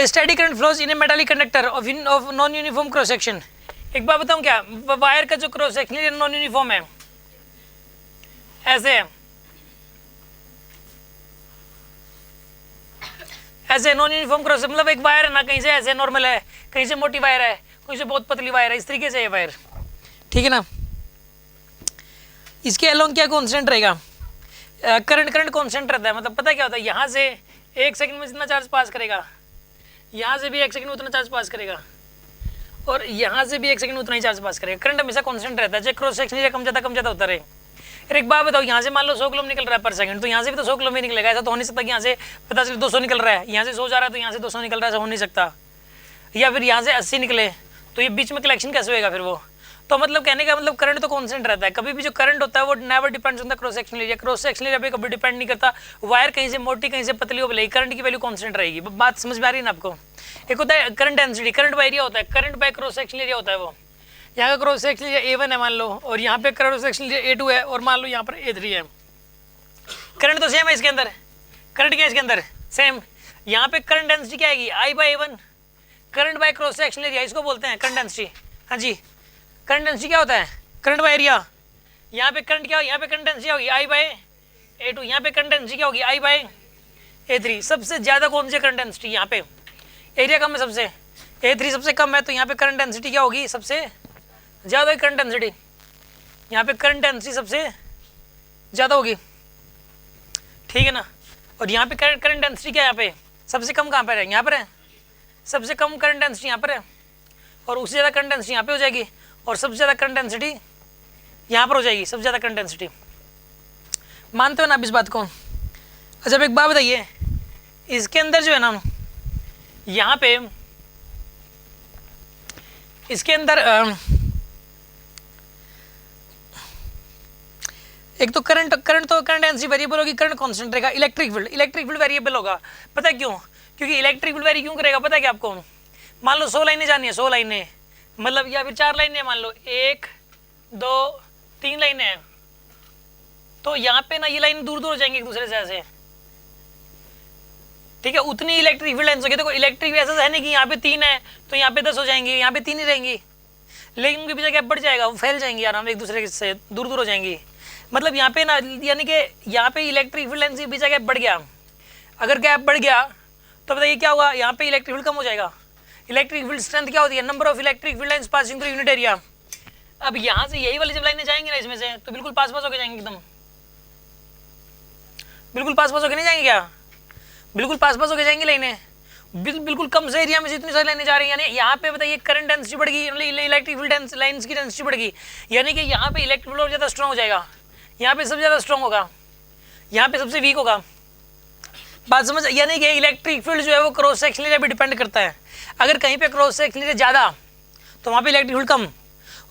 A steady current flows in A metallic conductor of non uniform cross section. एक बात बताऊं क्या, wire का जो क्रॉस सेक्शन नॉन यूनिफॉर्म है, ऐसे है, ऐसे नॉन यूनिफॉर्म क्रॉस, मतलब एक वायर है ना, कहीं से ऐसे नॉर्मल है, कहीं से मोटी वायर है, कहीं से बहुत पतली वायर है, इस तरीके से ये वायर, ठीक है ना। इसके अलोंग क्या कांस्टेंट रहेगा, करंट कांस्टेंट रहता है। मतलब पता क्या होता है, यहाँ से 1 सेकंड में जितना चार्ज पास करेगा, यहाँ से भी 1 सेकंड में उतना चार्ज पास करेगा, और यहाँ से भी 1 सेकंड में उतना ही चार्ज पास करेगा। करंट हमेशा कांस्टेंट रहता है, चाहे क्रॉस सेक्शन एरिया कम ज़्यादा होता रहे। फिर एक बात बताओ, यहाँ से मान लो 100 किलो निकल रहा है पर सेकंड, तो यहाँ से भी तो 100 किलो में निकलेगा। ऐसा तो हो नहीं सकता कि यहाँ से पता चले 200 निकल रहा है, यहाँ से 100 जा रहा है तो यहाँ से 200 निकल रहा है, ऐसा हो नहीं सकता। या फिर यहाँ से 80 निकले तो ये बीच में कलेक्शन कैसे होएगा फिर वो। तो मतलब कहने का मतलब करंट तो कांस्टेंट रहता है, कभी भी जो करंट होता है वो never depends on the cross sectional area. Cross sectional area पे कभी डिपेंड नहीं करता, वायर कहीं से मोटी कहीं से पतली हो भले, करंट की वैल्यू कांस्टेंट रहेगी। बात समझ में आ रही है ना आपको। एक होता है current density, current by area होता है, current by cross sectional area होता है वो। यहाँ का क्रॉस सेक्शनल एरिया A1 है मान लो, और यहाँ पे क्रॉस सेक्शनल एरिया A2 है, और मान लो यहाँ पर A3 है। करंट तो सेम है इसके अंदर, करंट क्या है इसके अंदर सेम। यहाँ पे करंट डेंसिटी क्या आएगी, I/A1, current by cross sectional area, इसको बोलते हैं करंट डेंसिटी। हाँ जी, करंट डेंसिटी क्या होता है, करंट बाय एरिया। यहाँ पे करंट क्या, यहाँ पे करंट डेंसिटी होगी I/A2, यहाँ पे करंट डेंसिटी क्या होगी I/A3। सबसे ज़्यादा कौन सी करंट डेंसिटी, यहाँ पे एरिया कम है सबसे, A3 सबसे कम है, तो यहाँ पे करंट डेंसिटी क्या होगी, सबसे ज़्यादा करंट डेंसिटी। यहाँ पे करंट डेंसिटी सबसे ज़्यादा होगी, ठीक है ना। और यहाँ पे करंट डेंसिटी क्या है, यहाँ पे सबसे कम कहाँ पर है, यहाँ पर है, सबसे कम करंट डेंसिटी यहाँ पर है, और उससे ज़्यादा करंट डेंसिटी यहाँ पे हो जाएगी, और सबसे ज़्यादा करंट डेंसिटी यहाँ पर हो जाएगी, सबसे ज़्यादा करंट डेंसिटी। मानते हो ना आप इस बात को। अच्छा अब एक बात बताइए, इसके अंदर जो है ना, यहाँ पे इसके अंदर एक तो करंट डेंसिटी वेरिएबल होगी, करंट कांस्टेंट रहेगा। इलेक्ट्रिक फील्ड वेरिएबल होगा, पता है क्यों, क्योंकि इलेक्ट्रिक फील्ड वेरी क्यों करेगा पता है क्या आपको। मान लो 100 लाइनें जानी है, 100 लाइनें मतलब, या फिर 4 लाइनें मान लो, 1 2 3 लाइनें हैं, तो यहाँ पे ना ये लाइन दूर हो जाएंगी एक दूसरे से ऐसे, ठीक है, उतनी इलेक्ट्रिक फील्ड लेंस होगी। देखो इलेक्ट्रिक ऐसा है नहीं कि यहाँ पे 3 है तो यहाँ पे 10 हो जाएंगी, यहाँ पे 3 ही रहेंगी, लेकिन उनके पीछे गैप बढ़ जाएगा, वो फैल जाएंगी आराम एक दूसरे से दूर हो जाएंगी। मतलब यहाँ पे ना, यानी कि यहाँ पे इलेक्ट्रिक फील्ड लेंस के पीछे गैप बढ़ गया। अगर गैप बढ़ गया तो बताइए क्या होगा, यहाँ पे इलेक्ट्रिक फील्ड कम हो जाएगा। इलेक्ट्रिक फील्ड स्ट्रेंथ क्या होती है, number of electric field lines passing through unit area. अब यहाँ से यही वाली जब लाइनें जाएंगी ना इसमें से, तो बिल्कुल पास होकर जाएंगे, एकदम बिल्कुल पास होकर नहीं जाएंगे क्या, बिल्कुल पास होकर जाएंगी लाइनें, बिल्कुल कम से एरिया में से इतनी सारी लाइनें जा रही हैं। यानी यहाँ पे बताइए करंट डेंसिटी बढ़ गई, इलेक्ट्रिक फील्ड लाइन्स की डेंसिटी बढ़ गई, यानी कि यहाँ पे इलेक्ट्रिक फील्ड और ज़्यादा स्ट्रॉन्ग हो जाएगा, यहाँ पे सबसे ज़्यादा स्ट्रॉन्ग होगा, यहाँ पे सबसे वीक होगा। बात समझ, यानी कि इलेक्ट्रिक फील्ड जो है वो क्रॉस सेक्शनल एरिया पे डिपेंड करता है। अगर कहीं पे क्रॉस सेक्शनल एरिया ज़्यादा तो वहाँ पे इलेक्ट्रिक फील्ड कम,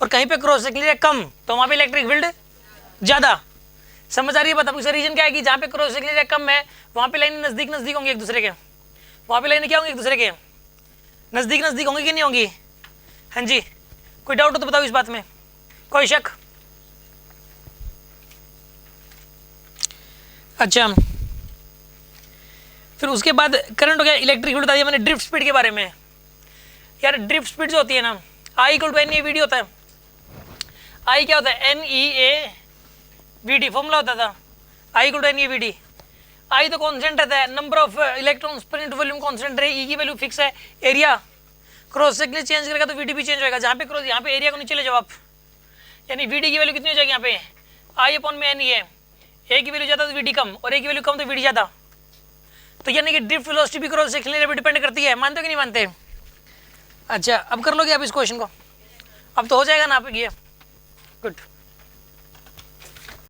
और कहीं पे क्रॉस सेक्शनल एरिया कम तो वहाँ पे इलेक्ट्रिक फील्ड ज़्यादा। समझ आ रही है बात आपको। इसका रीजन क्या है कि जहाँ पे क्रॉस सेक्शनल एरिया कम है वहाँ पे लाइनें नज़दीक होंगी एक दूसरे के, वहाँ पे लाइनें क्या होंगी एक दूसरे के नज़दीक होंगी कि नहीं होंगी। हाँ जी, कोई डाउट हो तो बताओ इस बात में, कोई शक। अच्छा फिर उसके बाद करंट हो गया, इलेक्ट्रिक फील्ड बता दिया मैंने। ड्रिफ्ट स्पीड के बारे में, यार ड्रिफ्ट स्पीड जो होती है ना, I = NEAVD होता है। I क्या होता है, NEAVD फॉर्मूला होता था, I = NEAVD। I तो कांस्टेंट रहता है, नंबर ऑफ इलेक्ट्रॉन्स पर इनटू वॉल्यूम कांस्टेंट रहे, E की वैल्यू फिक्स है। एरिया क्रॉस सेक्शनल चेंज करेगा तो VD भी चेंज होगा, जहाँ पे क्रॉस, यहाँ पे एरिया को नीचे ले जाओ आप, यानी VD की वैल्यू कितनी हो जाएगी यहाँ पे, I/NE। A की वैल्यू ज़्यादा तो VD कम, और A की वैल्यू कम तो VD ज़्यादा। तो यानी कि ड्रिफ्ट वेलोसिटी भी क्रॉस सेक्शनल एरिया पे डिपेंड करती है। मानते हो कि नहीं मानते। अच्छा अब कर लोगे आप इस क्वेश्चन को, अब तो हो जाएगा ना आप ये, गुड।